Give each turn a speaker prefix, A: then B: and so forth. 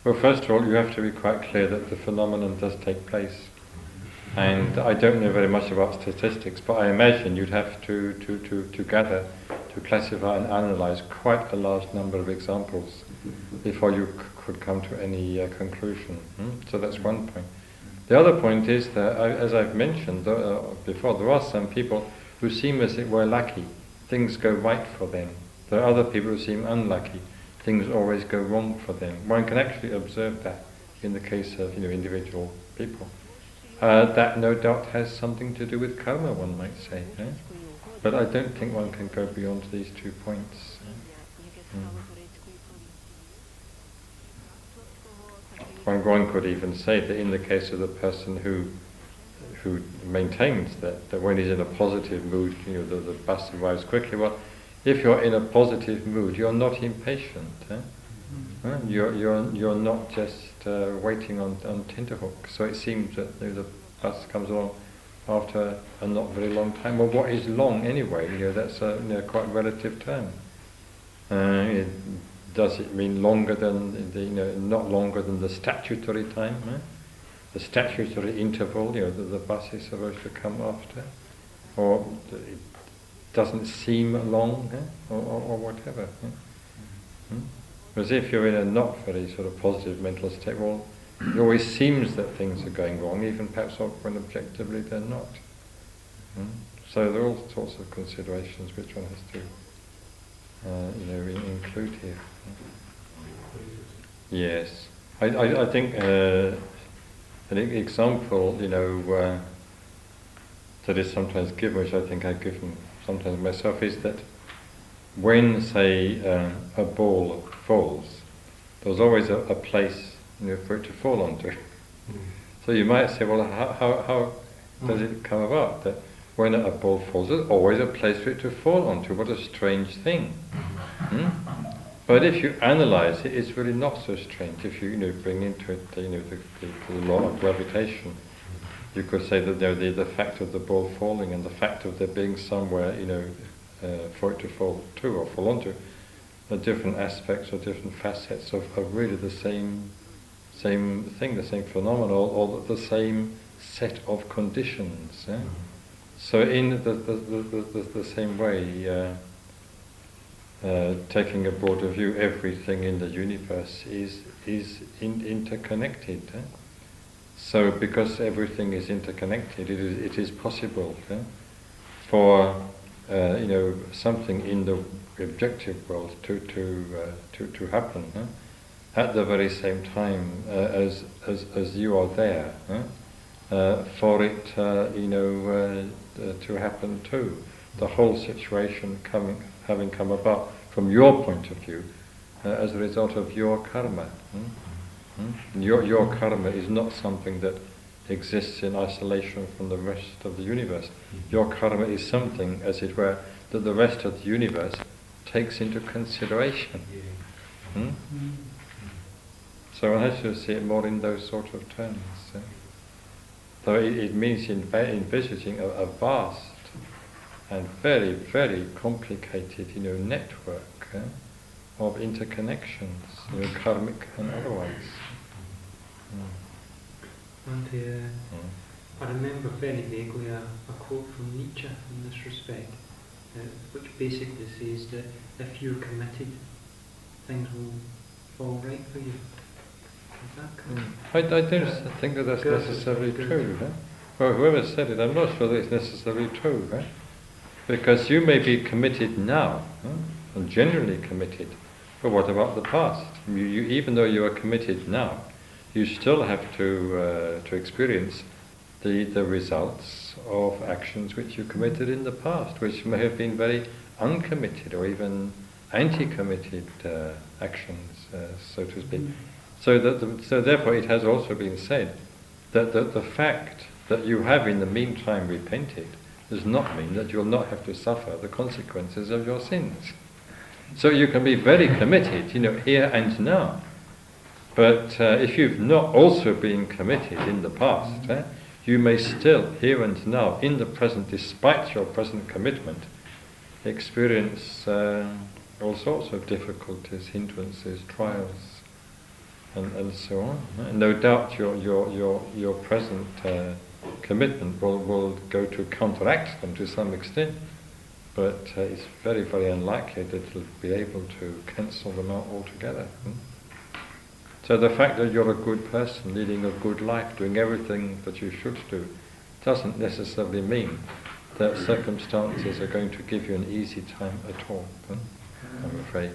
A: Well, first of all, you have to be quite clear that the phenomenon does take place. And I don't know very much about statistics, but I imagine you'd have to gather, to classify and analyze quite a large number of examples before you could come to any conclusion. So that's one point. The other point is that, as I've mentioned before, there are some people who seem as it were lucky. Things go right for them. There are other people who seem unlucky. Things always go wrong for them. One can actually observe that in the case of individual people. That no doubt has something to do with karma, one might say. But I don't think one can go beyond these 2 points. One could even say that in the case of the person who maintains that when he's in a positive mood, the bus arrives quickly. Well, if you're in a positive mood, you're not impatient. You're not just waiting on tenterhooks. So it seems that the bus comes along after a not very long time. Well, what is long anyway? That's a quite relative term. Does it mean longer than not longer than the statutory time? The statutory interval, that the bus is supposed to come after, or it doesn't seem long, or whatever. As if you're in a not very sort of positive mental state, well, it always seems that things are going wrong, even perhaps when objectively they're not. So there are all sorts of considerations which one has to, include here. Yes, I think an example, that is sometimes given, which I think I've given sometimes myself, is that when, say, a ball falls, there's always a place for it to fall onto. So you might say, well, how does it come about that when a ball falls, there's always a place for it to fall onto? What a strange thing. But if you analyze it, it's really not so strange. If you bring into it the law of gravitation, you could say that the fact of the ball falling and the fact of there being somewhere for it to fall to or fall onto are different aspects or different facets of really the same thing, the same phenomenon, or the same set of conditions. So in the same way, taking a broader view, everything in the universe is interconnected. So because everything is interconnected, it is possible for something in the objective world to happen at the very same time as you are there, for it to happen too. The whole situation having come about from your point of view as a result of your karma. Your karma is not something that exists in isolation from the rest of the universe. Your karma is something, as it were, that the rest of the universe takes into consideration. So one has to see it more in those sort of terms. So it means envisaging a vast and very, very complicated, network of interconnections, karmic and otherwise.
B: And I remember very vaguely a quote from Nietzsche in this respect, which basically says that if you're committed, things will fall right for you. Is that correct?
A: I don't think that that's necessarily true. Well, whoever said it, I'm not sure that it's necessarily true. Because you may be committed now, and genuinely committed, but what about the past? You, even though you are committed now, you still have to experience the results of actions which you committed in the past, which may have been very uncommitted or even anti-committed actions, so to speak. So therefore it has also been said that the fact that you have in the meantime repented does not mean that you'll not have to suffer the consequences of your sins. So you can be very committed, here and now. But if you've not also been committed in the past, you may still, here and now, in the present, despite your present commitment, experience all sorts of difficulties, hindrances, trials. and so on. And no doubt your present commitment will go to counteract them to some extent, but it's very, very unlikely that it'll be able to cancel them out altogether. So the fact that you're a good person, leading a good life, doing everything that you should do, doesn't necessarily mean that circumstances are going to give you an easy time at all, I'm afraid.